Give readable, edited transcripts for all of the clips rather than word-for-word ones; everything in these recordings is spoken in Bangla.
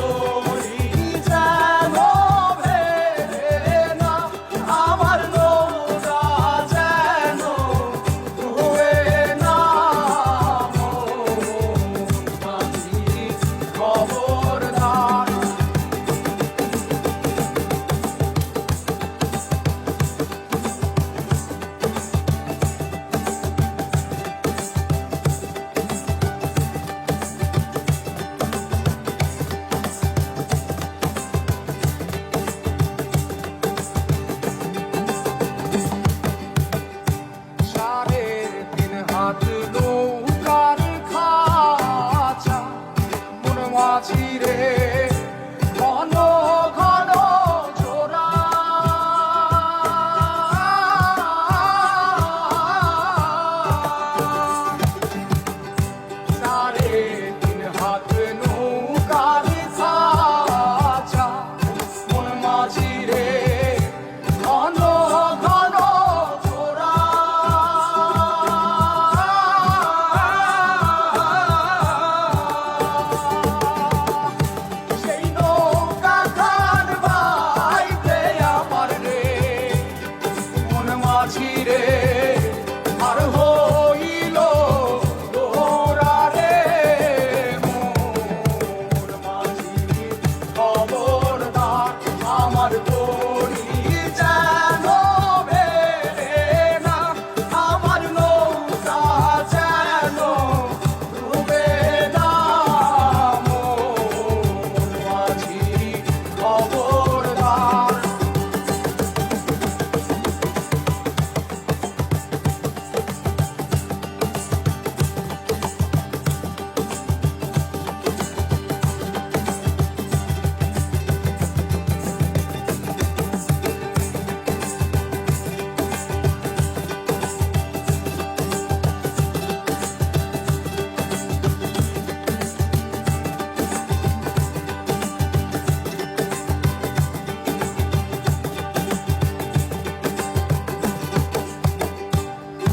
তরি যেন ভেড়ে না, আমার নৌকা যেন ডুবে না। মন মাঝি খবরদার। সাড়ে তিন হাত নৌকার খাঁচা, মন মাঝি রে ঘন ঘন জোড়া। সাড়ে তিন হাত নৌকার খাঁচা, মন মাঝি রে ঘন ঘন জোড়া। সেই নৌকা খান বাইতে আমার রে মন মাঝি রে আর হইল গোরা রে। মন মাঝি খবরদার, আমার তরি যেন ভেড়ে না, আমার নৌকা যেন ডুবে না। মন মাঝি খবরদার।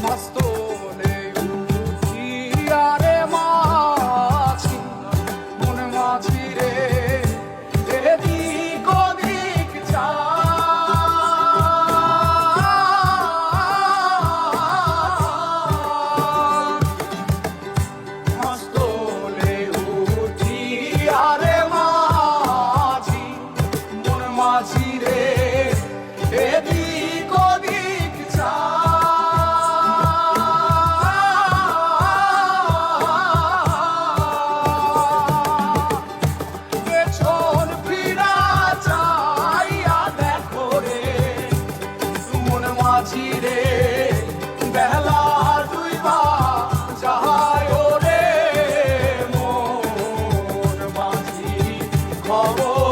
মাস্তলে উঠিয়া রে মাঝি, মন মাঝি রে এদিক ওদিক যায়। মাস্তলে উঠিয়া রে মাঝি, মন মাঝি রে এদিক ওদিক যায়। পেছন ফিরা চাইয়া দেখো রে মন মাঝি রে, বেলা ডুইবা যায় রে। মন মাঝি খবর